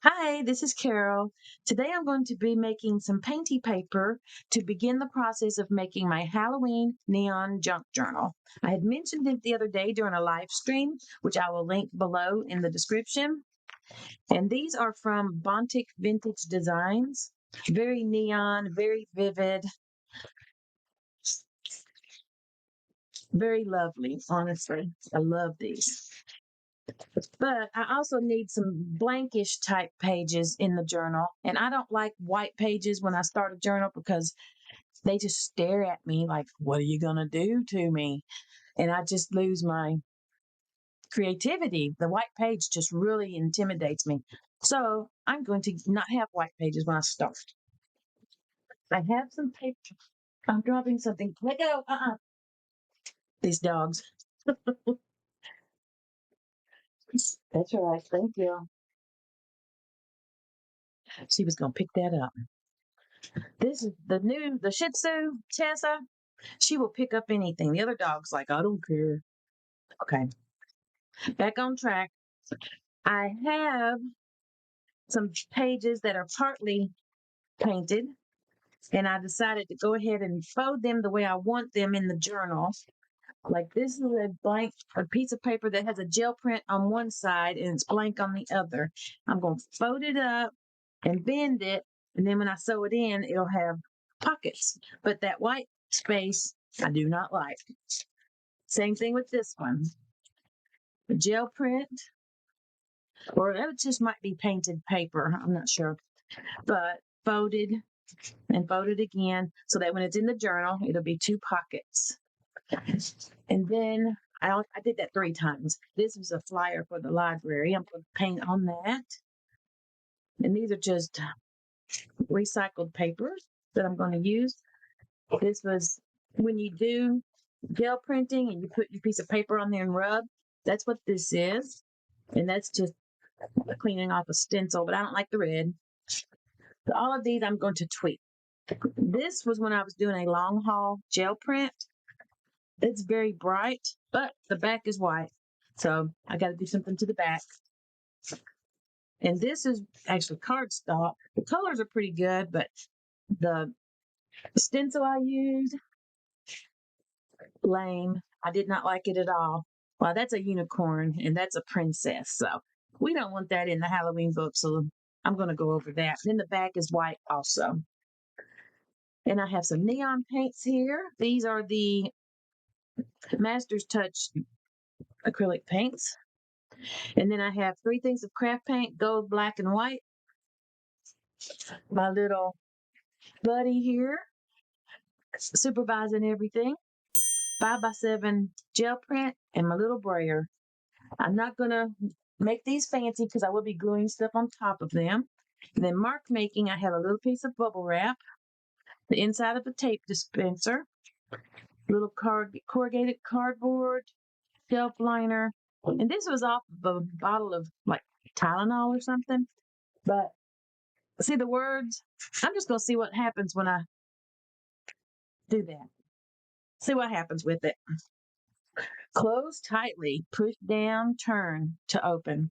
Hi, this is Carol. Today I'm going to be making some painty paper to begin the process of making my Halloween neon junk journal. I had mentioned it the other day during a live stream, which I will link below in the description. And these are from Bontic Vintage Designs. Very neon, very vivid, very lovely, honestly. I love these. But I also need some blankish type pages in the journal. And I don't like white pages when I start a journal because they just stare at me like, what are you going to do to me? And I just lose my creativity. The white page just really intimidates me. So I'm going to not have white pages when I start. I have some paper. I'm dropping something. Let go. These dogs. That's all right. Thank you. She was going to pick that up. This is the Shih Tzu, Tessa. She will pick up anything. The other dog's like, I don't care. Okay, back on track. I have some pages that are partly painted, and I decided to go ahead and fold them the way I want them in the journal. Like this is a piece of paper that has a gel print on one side and it's blank on the other. I'm going to fold it up and bend it, and then when I sew it in, it'll have pockets. But that white space, I do not like. Same thing with this one. The gel print, or that just might be painted paper. I'm not sure. But folded and folded again so that when it's in the journal, it'll be two pockets. And then I did that 3 times. This was a flyer for the library. I'm going to paint on that. And these are just recycled papers that I'm going to use. This was when you do gel printing and you put your piece of paper on there and rub. That's what this is. And that's just cleaning off a stencil, but I don't like the red. So all of these I'm going to tweak. This was when I was doing a long haul gel print. It's very bright, but the back is white. So I got to do something to the back. And this is actually cardstock. The colors are pretty good, but the stencil I used, lame. I did not like it at all. Well, that's a unicorn and that's a princess. So we don't want that in the Halloween book. So I'm going to go over that. Then the back is white also. And I have some neon paints here. These are the Master's Touch acrylic paints. And then I have 3 things of craft paint, gold, black, and white. My little buddy here supervising everything. 5x7 gel print and my little brayer. I'm not going to make these fancy because I will be gluing stuff on top of them. And then mark making, I have a little piece of bubble wrap, the inside of a tape dispenser, little corrugated cardboard, shelf liner. And this was off of a bottle of like Tylenol or something. But see the words? I'm just going to see what happens when I do that. See what happens with it. Close tightly, push down, turn to open.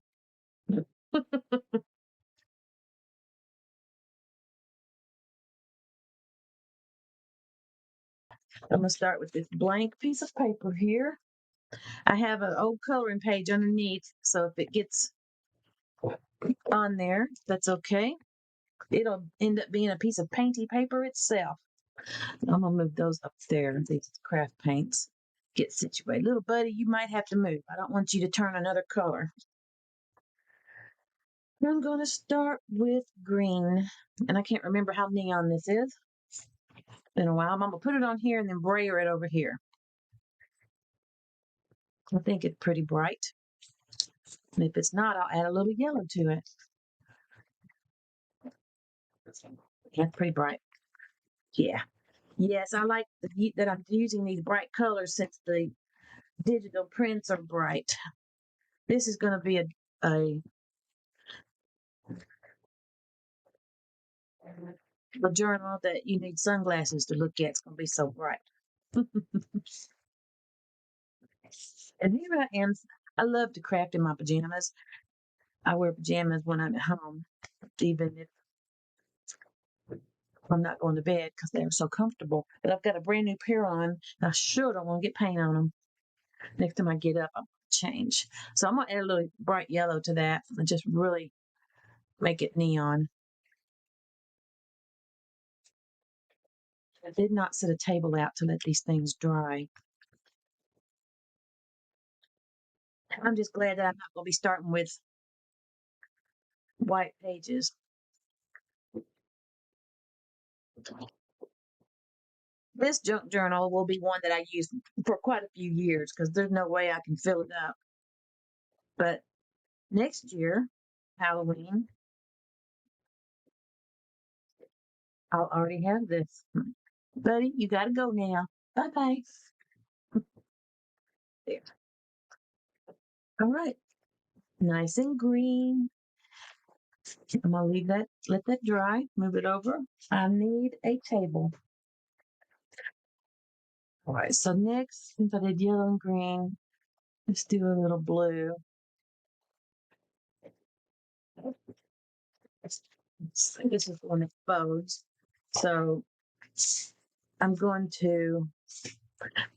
I'm going to start with this blank piece of paper here. I have an old coloring page underneath, so if it gets on there, that's okay. It'll end up being a piece of painty paper itself. I'm going to move those up there, these craft paints. Get situated. Little buddy, you might have to move. I don't want you to turn another color. I'm going to start with green, and I can't remember how neon this is. In a while, I'm going to put it on here and then brayer it over here. I think it's pretty bright. And if it's not, I'll add a little yellow to it. That's pretty bright. Yeah. Yes, I like that I'm using these bright colors since the digital prints are bright. This is going to be a journal that you need sunglasses to look at. It's going to be so bright. And here I am. I love to craft in my pajamas. I wear pajamas when I'm at home. even if I'm not going to bed because they're so comfortable. But I've got a brand new pair on, and I sure don't want to get paint on them. Next time I get up, I'm going to change. So I'm going to add a little bright yellow to that and just really make it neon. I did not set a table out to let these things dry. I'm just glad that I'm not going to be starting with white pages. This junk journal will be one that I use for quite a few years because there's no way I can fill it up. But next year, Halloween, I'll already have this. Buddy, you got to go now. Bye bye. There. All right. Nice and green. I'm going to leave that, let that dry, move it over. I need a table. All right. So next, since I did yellow and green, let's do a little blue. This is the one that folds. So I'm going to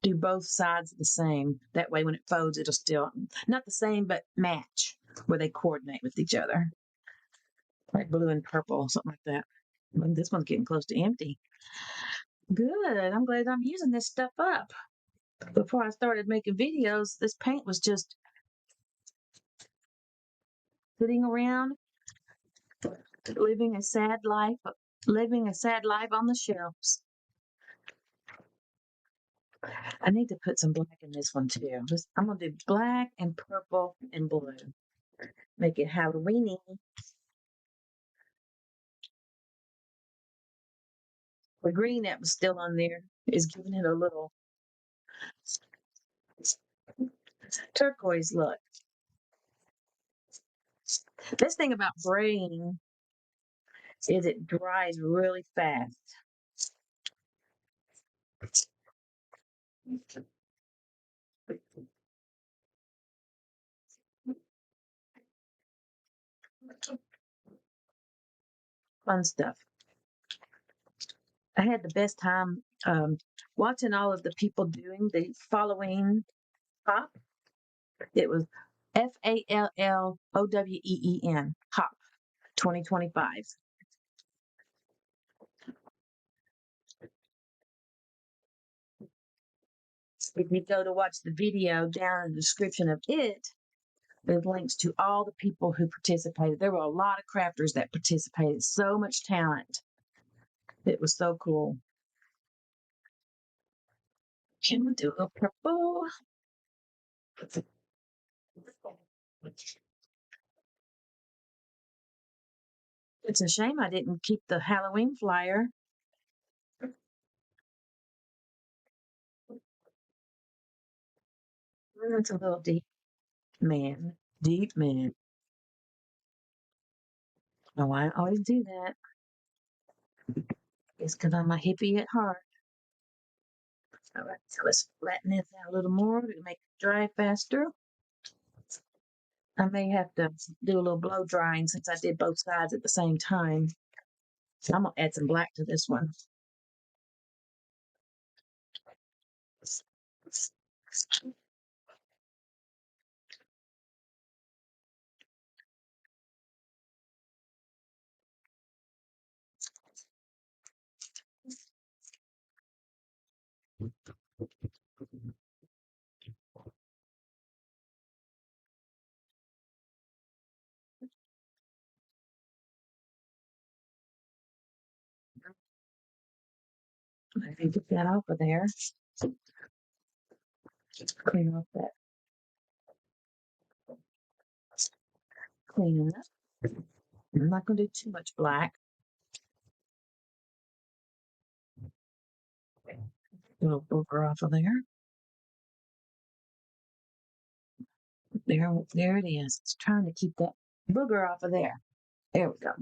do both sides the same. That way when it folds, it'll still, not the same, but match where they coordinate with each other. Like blue and purple, something like that. This one's getting close to empty. Good. I'm glad I'm using this stuff up. Before I started making videos, this paint was just sitting around, living a sad life on the shelves. I need to put some black in this one too. I'm going to do black and purple and blue. Make it Halloweeny. The green that was still on there is giving it a little turquoise look. This thing about braying is it dries really fast. Fun stuff. I had the best time watching all of the people doing the Halloween hop. It was FALLOWEEN hop 2025. If you go to watch the video, down in the description of it, there's links to all the people who participated. There were a lot of crafters that participated. So much talent. It was so cool. Can we do a purple? It's a shame I didn't keep the Halloween flyer. It's a little deep, man. Deep, man. Oh, I always do that. It's because I'm a hippie at heart. All right, so let's flatten this out a little more to make it dry faster. I may have to do a little blow drying since I did both sides at the same time. So I'm going to add some black to this one. I can get that off of there. Just clean off that. Clean it up. I'm not going to do too much black. A little booger off of there. There it is. It's trying to keep that booger off of there. There we go.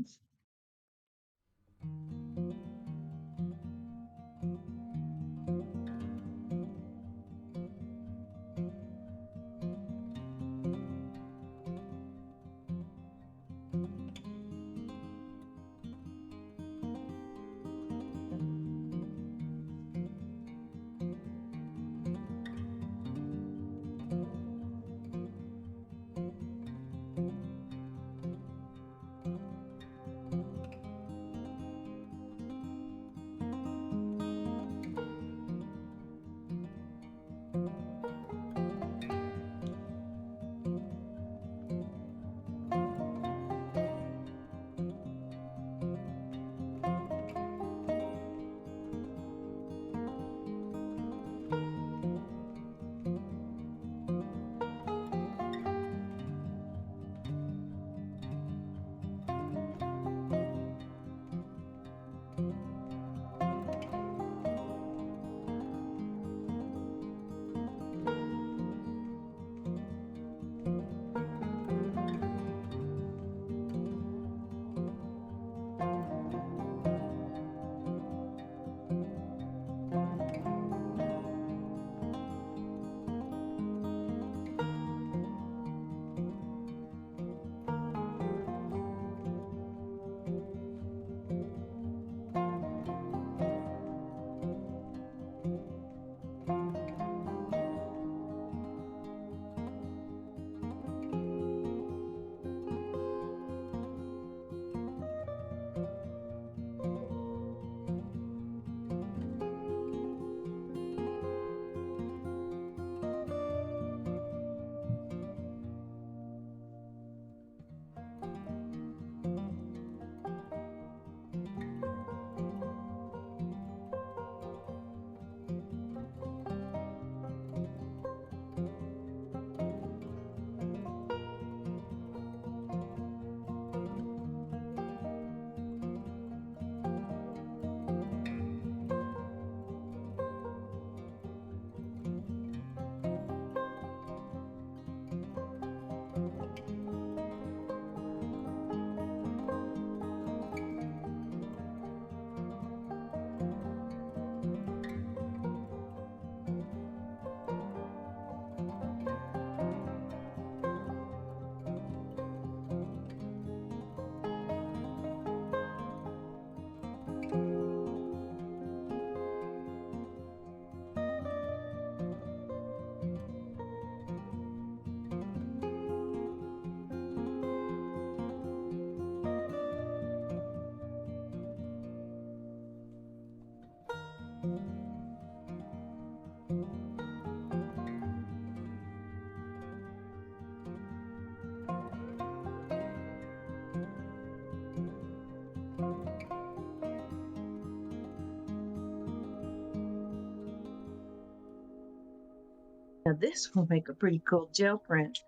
Now this will make a pretty cool gel print.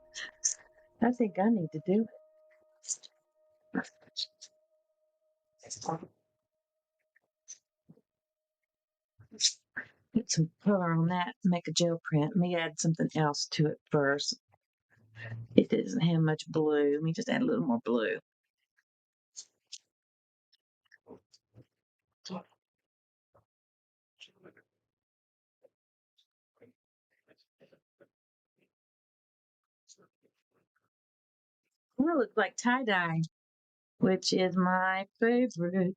I think I need to do it. Get some color on that, make a gel print. Let me add something else to it first. It doesn't have much blue. Let me just add a little more blue. Well, it looks like tie-dye, which is my favorite.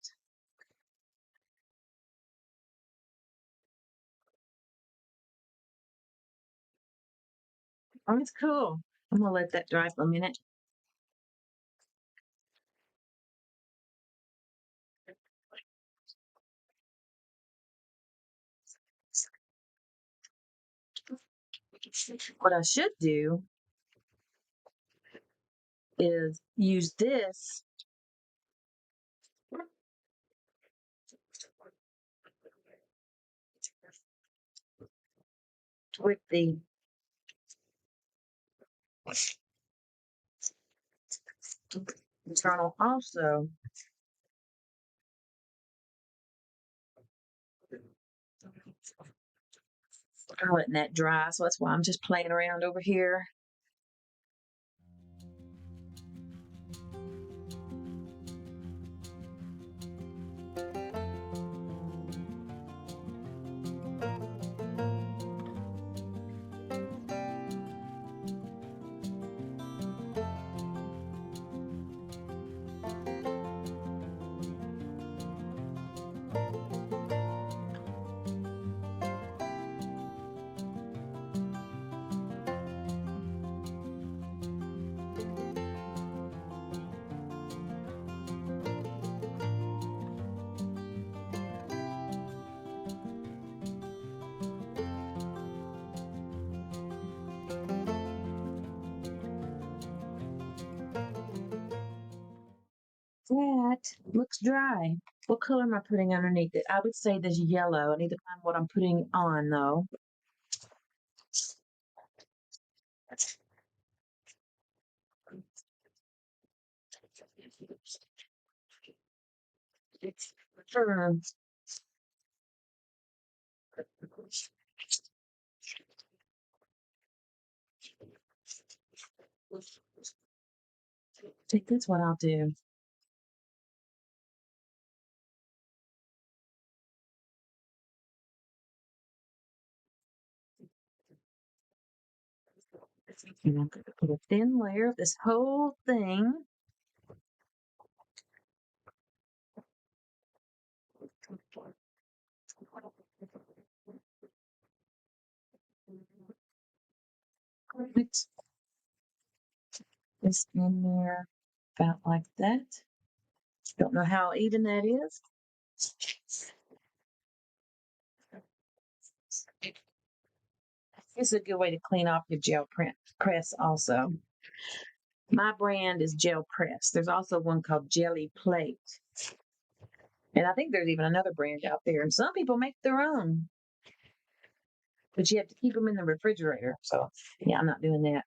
Oh, it's cool. I'm gonna let that dry for a minute. What I should do is use this with the journal also. I'm letting that dry, so that's why I'm just playing around over here. That looks dry. What color am I putting underneath it? I would say there's yellow. I need to find what I'm putting on though. Hmm. I think that's what I'll do. And I'm going to put a thin layer of this whole thing. Mix this in there about like that. Don't know how even that is. This is a good way to clean off your gel print press also. My brand is Gel Press. There's also one called Jelly Plate. And I think there's even another brand out there. And some people make their own. But you have to keep them in the refrigerator. So, yeah, I'm not doing that.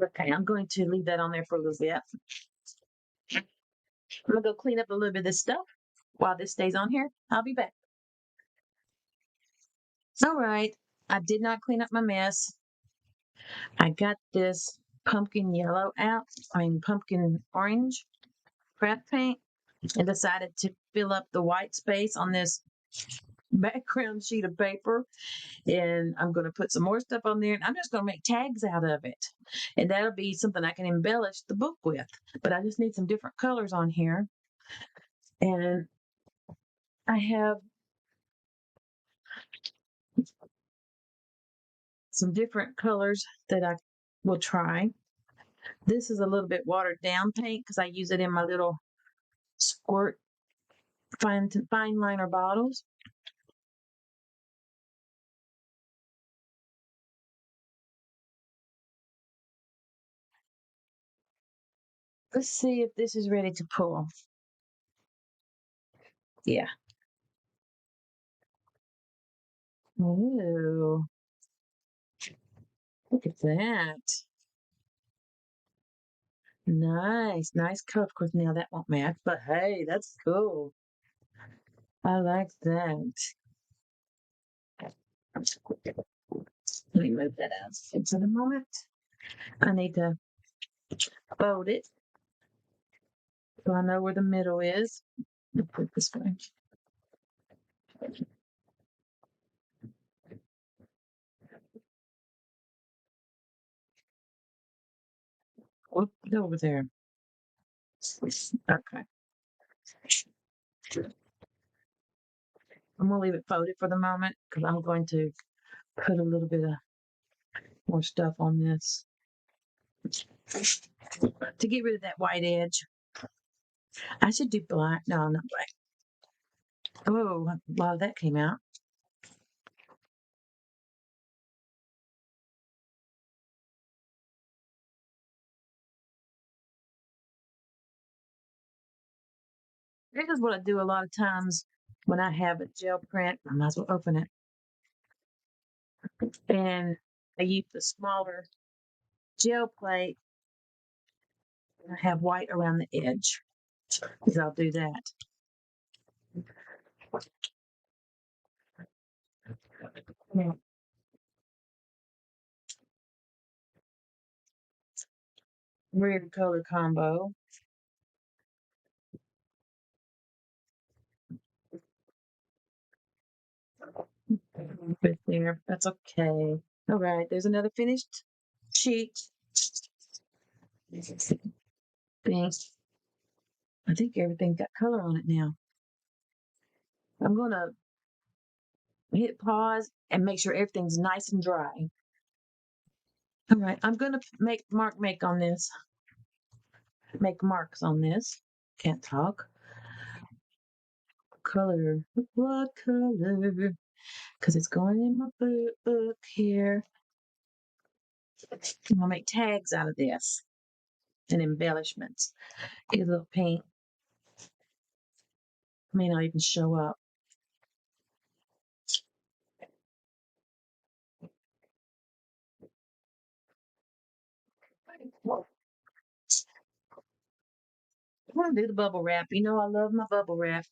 Okay, I'm going to leave that on there for a little bit. I'm going to go clean up a little bit of this stuff while this stays on here. I'll be back. All right. I did not clean up my mess. I got this pumpkin yellow out. Pumpkin orange craft paint and decided to fill up the white space on this background sheet of paper. And I'm going to put some more stuff on there. And I'm just going to make tags out of it. And that'll be something I can embellish the book with. But I just need some different colors on here. And I have some different colors that I will try. This is a little bit watered down paint because I use it in my little squirt fine liner bottles. Let's see if this is ready to pull. Yeah. Ooh, look at that. Nice color. Of course, now that won't match, but hey, that's cool. I like that. Let me move that out for the moment. I need to fold it so I know where the middle is. Put it this way. Whoop, over there. Okay. I'm gonna leave it folded for the moment because I'm going to put a little bit of more stuff on this to get rid of that white edge. I should do black. No, not black. Oh, a lot of that came out. This is what I do a lot of times when I have a gel print. I might as well open it. And I use the smaller gel plate and I have white around the edge. Because I'll do that. Yeah. Weird color combo. Right there. That's okay. All right, there's another finished sheet. Thanks. I think everything's got color on it now. I'm gonna hit pause and make sure everything's nice and dry. All right, I'm gonna make on this. Make marks on this. Can't talk. Color. What color? Because it's going in my book here. I'm gonna make tags out of this and embellishments. Get a little paint. May not even show up. I'm gonna do the bubble wrap. You know I love my bubble wrap.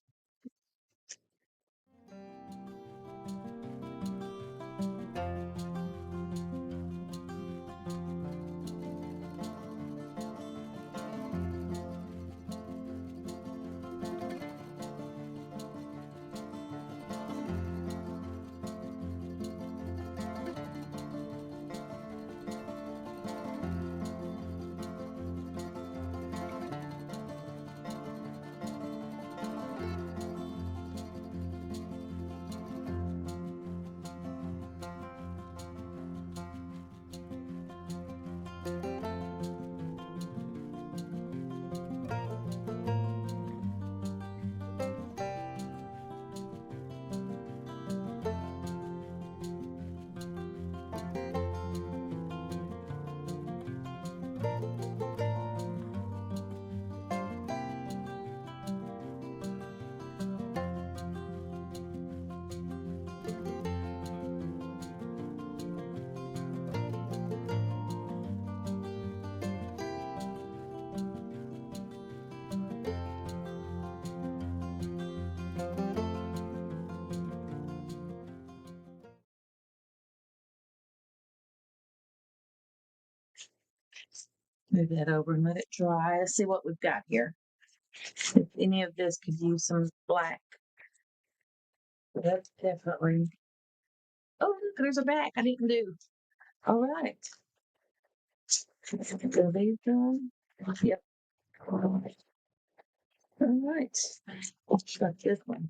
Move that over and let it dry. Let's see what we've got here. If any of this could use some black. That's definitely. Oh, look, there's a back I didn't do. All right. So these done. Yep. All right. Let's got this one.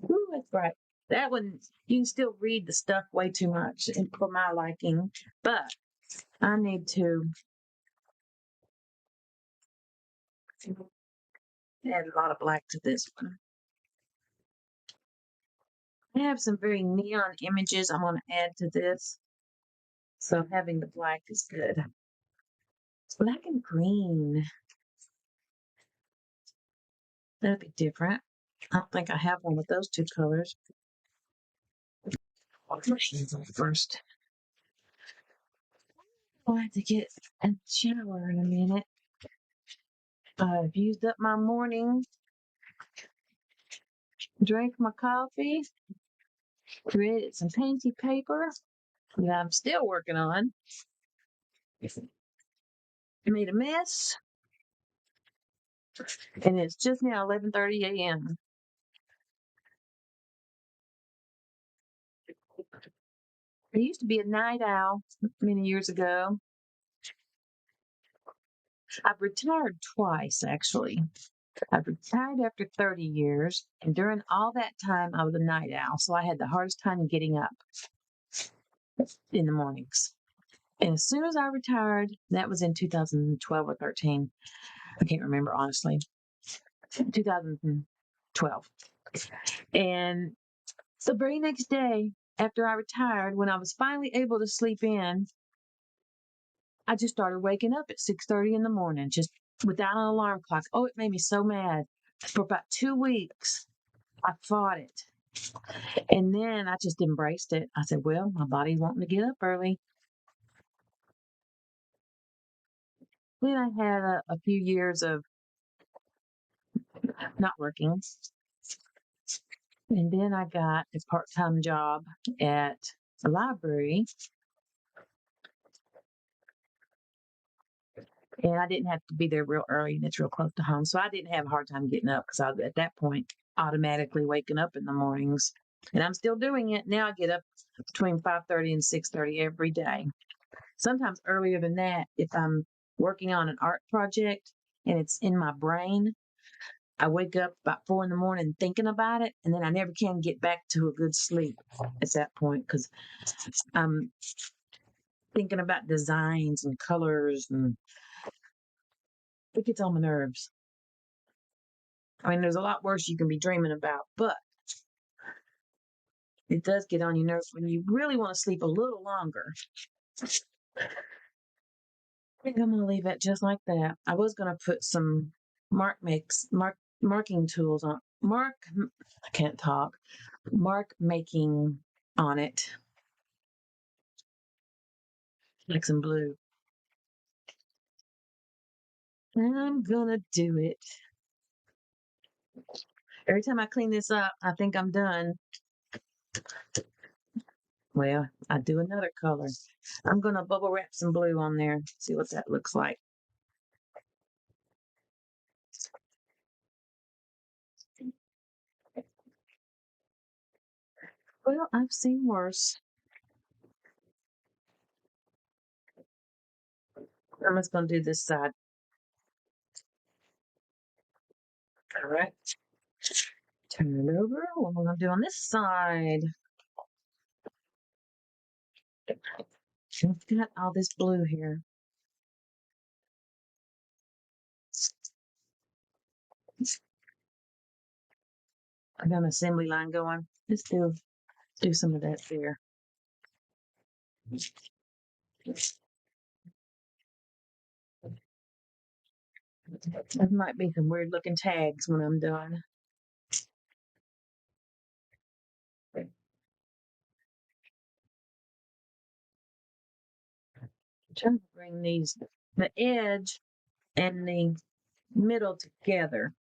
Ooh, that's bright. That one, you can still read the stuff way too much and for my liking, but I need to add a lot of black to this one. I have some very neon images I want to add to this. So having the black is good. Black and green. That'd be different. I don't think I have one with those two colors. I'll put my hands on first. I'll have to get a shower in a minute. I've used up my morning, drank my coffee, created some painty paper that I'm still working on. Made a mess, and it's just now 11:30 a.m. I used to be a night owl many years ago. I've retired twice, actually. I've retired after 30 years, and during all that time, I was a night owl, so I had the hardest time getting up in the mornings. And as soon as I retired, that was in 2012 or 13. I can't remember honestly. 2012. And the very next day after I retired, when I was finally able to sleep in, I just started waking up at 6:30 in the morning, just without an alarm clock. Oh, it made me so mad. For about 2 weeks, I fought it. And then I just embraced it. I said, well, my body's wanting to get up early. Then I had a few years of not working. And then I got a part time job at a library. And I didn't have to be there real early, and it's real close to home. So I didn't have a hard time getting up because I was at that point automatically waking up in the mornings. And I'm still doing it. Now I get up between 5:30 and 6:30 every day. Sometimes earlier than that if I'm working on an art project and it's in my brain. I wake up about 4 in the morning thinking about it, and then I never can get back to a good sleep at that point because I'm thinking about designs and colors, and it gets on my nerves. I mean, there's a lot worse you can be dreaming about, but it does get on your nerves when you really want to sleep a little longer. I think I'm going to leave it just like that. I was going to put some marking tools on I can't talk. Mark making on it, like some blue. And I'm gonna do it. Every time I clean this up, I think I'm done. Well, I do another color. I'm gonna bubble wrap some blue on there, see what that looks like. Well, I've seen worse. I'm just gonna do this side. All right. Turn it over. What am I gonna do on this side? I've got all this blue here. I got an assembly line going. Let's do some of that there. There might be some weird looking tags when I'm done. I'm trying to bring the edge and the middle together.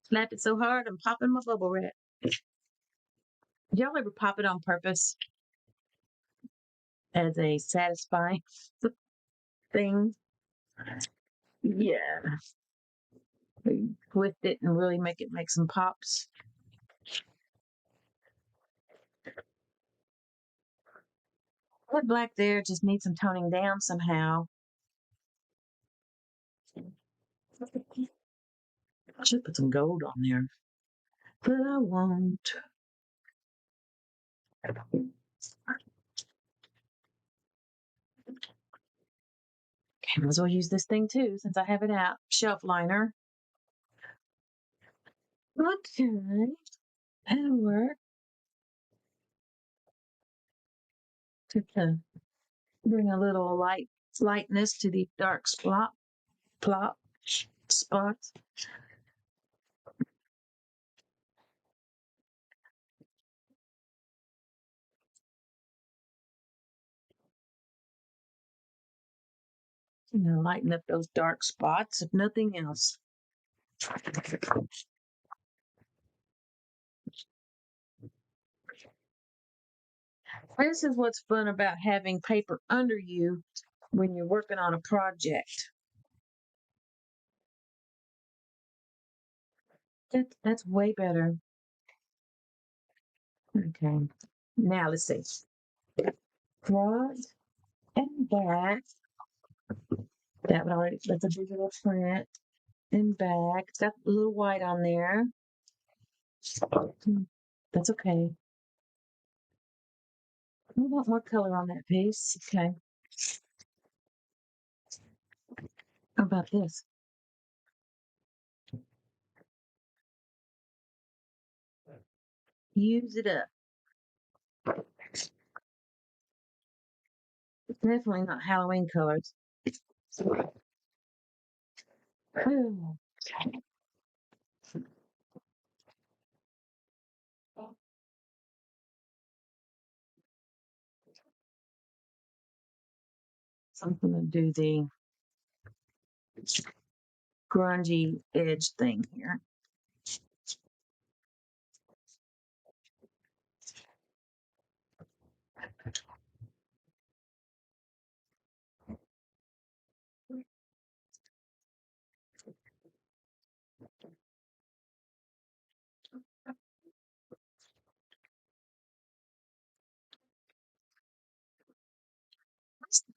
Slap it so hard, I'm popping my bubble wrap. Did y'all ever pop it on purpose as a satisfying thing? Yeah. Twist it and really make it make some pops. That black there just needs some toning down somehow. I should put some gold on there, but I won't. Okay, might as well use this thing too since I have it out. Shelf liner. Okay, that'll work. To bring a little lightness to the dark plop spots. Lighten up those dark spots, if nothing else. This is what's fun about having paper under you when you're working on a project. That's way better. Okay. Now let's see. Front and back. That would already, that's a digital print. And back. It's got a little white on there. That's okay. We want more color on that piece. Okay. How about this? Use it up. It's definitely not Halloween colors. Ooh. So I'm going to do the grungy edge thing here.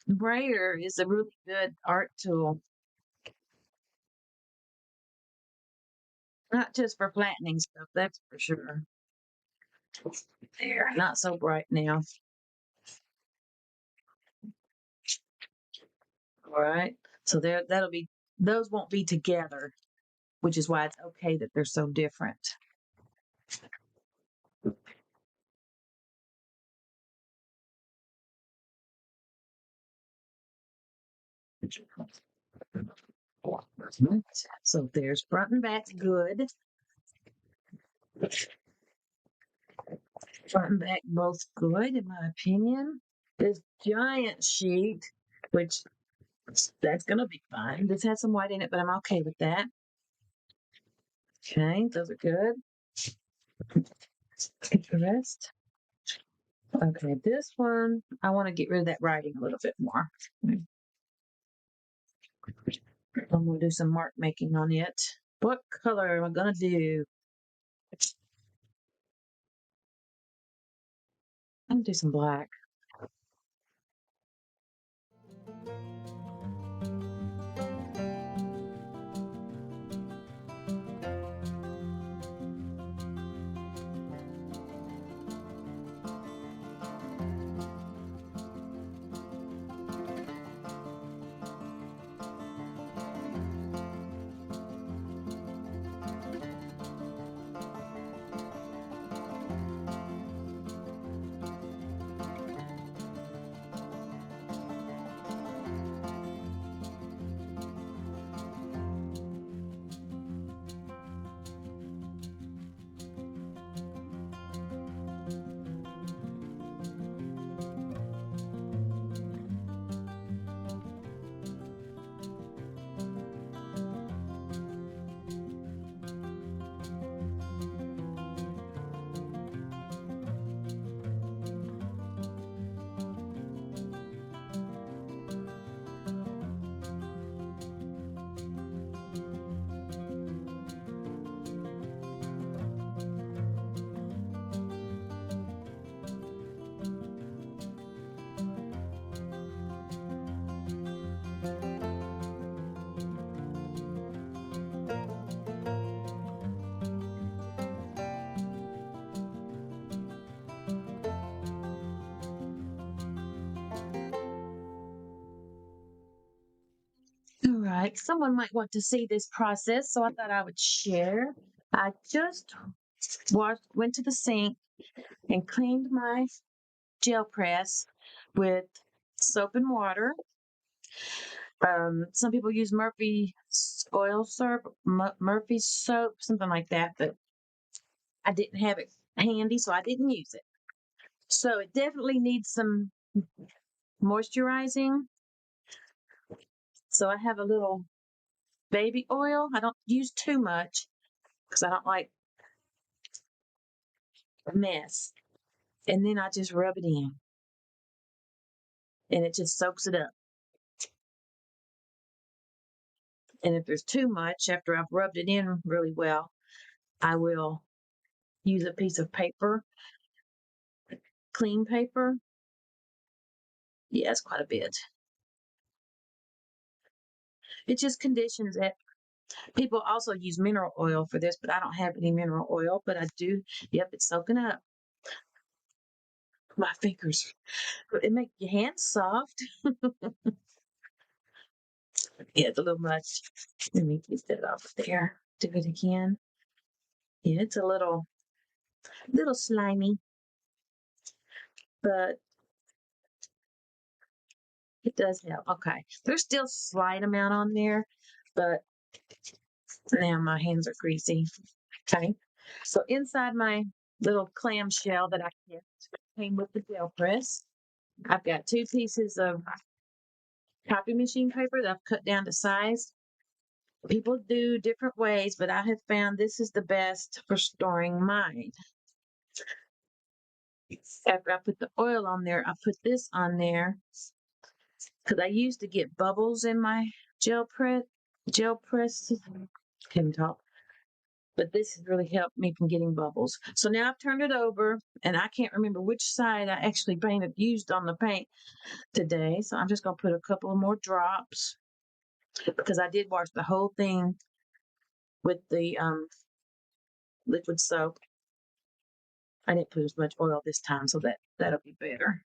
Brayer is a really good art tool, not just for flattening stuff, that's for sure. There, not so bright now. All right. So that'll be, those won't be together, which is why it's okay that they're so different. So there's front and back good. Front and back both good, in my opinion. This giant sheet, which that's gonna be fine. This has some white in it, but I'm okay with that. Okay, those are good. Get the rest. Okay, this one, I want to get rid of that writing a little bit more. I'm gonna do some mark making on it. What color am I gonna do? I'm gonna do some black. All right, someone might want to see this process, so I thought I would share. I just went to the sink and cleaned my gel press with soap and water. Some people use Murphy oil syrup, Murphy soap, something like that, but I didn't have it handy, so I didn't use it. So it definitely needs some moisturizing. So I have a little baby oil. I don't use too much because I don't like a mess. And then I just rub it in and it just soaks it up. And if there's too much after I've rubbed it in really well, I will use a piece of paper, clean paper. Yeah, it's quite a bit. It just conditions it. People also use mineral oil for this, but I don't have any mineral oil, but I do. Yep, it's soaking up. My fingers, it makes your hands soft. Yeah, it's a little much. Let me get that off there. Do it again. Yeah, it's a little slimy, but it does help. Okay. There's still slight amount on there, but now my hands are greasy. Okay. So inside my little clamshell that I kept came with the gel press. I've got 2 pieces of copy machine paper that I've cut down to size. People do different ways, but I have found this is the best for storing mine. After I put the oil on there, I put this on there because I used to get bubbles in my gel press. Can talk, but this has really helped me from getting bubbles. So now I've turned it over, and I can't remember which side I actually used on the paint today. So I'm just gonna put a couple of more drops because I did wash the whole thing with the liquid soap. I didn't put as much oil this time, so that'll be better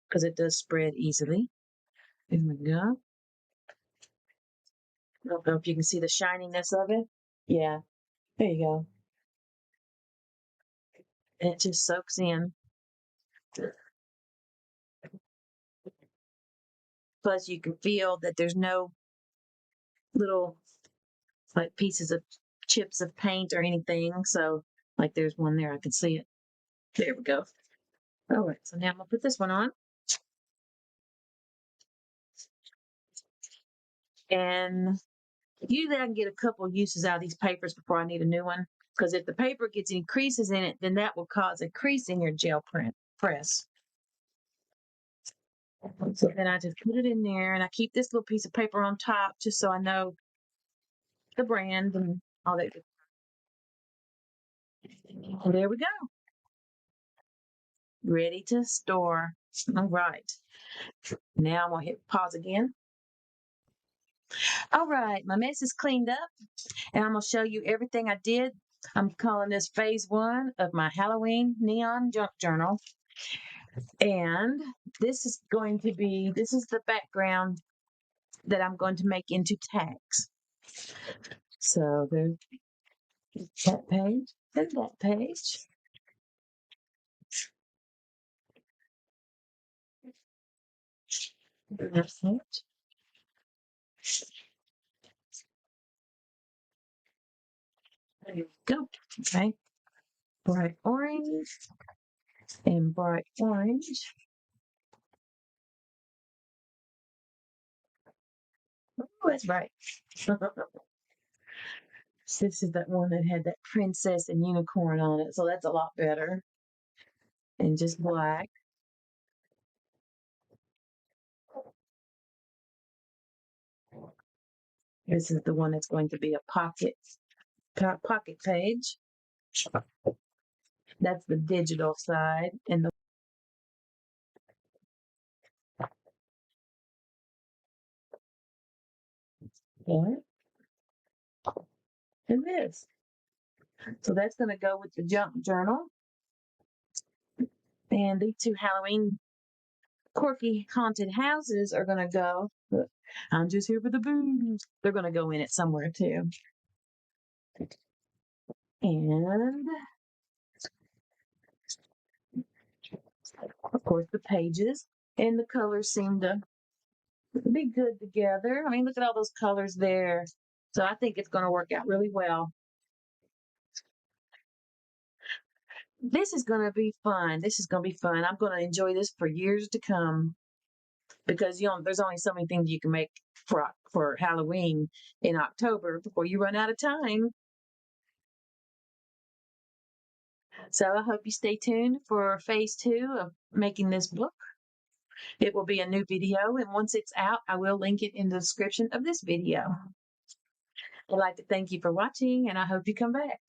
because it does spread easily. There we go. I don't know if you can see the shininess of it. Yeah, there you go. And it just soaks in. Plus, you can feel that there's no little like pieces of chips of paint or anything. So, like, there's one there. I can see it. There we go. All right. So now I'm gonna put this one on, and usually I can get a couple uses out of these papers before I need a new one. Because if the paper gets any creases in it, then that will cause a crease in your gel press. So then I just put it in there, and I keep this little piece of paper on top just so I know the brand and all that. And there we go. Ready to store. All right. Now I'm gonna hit pause again. All right, my mess is cleaned up, and I'm gonna show you everything I did. I'm calling this phase 1 of my Halloween neon junk journal. And this is the background that I'm going to make into tags. So there's that page and that page. That's it. There you go. Okay. Bright orange and bright orange. Oh, that's right. This is that one that had that princess and unicorn on it. So that's a lot better. And just black. This is the one that's going to be a pocket page. That's the digital side. And the one and this. So that's going to go with the junk journal. And these 2 Halloween quirky haunted houses are going to go. I'm just here for the booze. They're going to go in it somewhere too. And of course the pages and the colors seem to be good together. I mean, look at all those colors there. So I think it's going to work out really well. This is going to be fun. This is going to be fun. I'm going to enjoy this for years to come because there's only so many things you can make for Halloween in October before you run out of time. So I hope you stay tuned for phase 2 of making this book. It will be a new video, and once it's out, I will link it in the description of this video. I'd like to thank you for watching, and I hope you come back.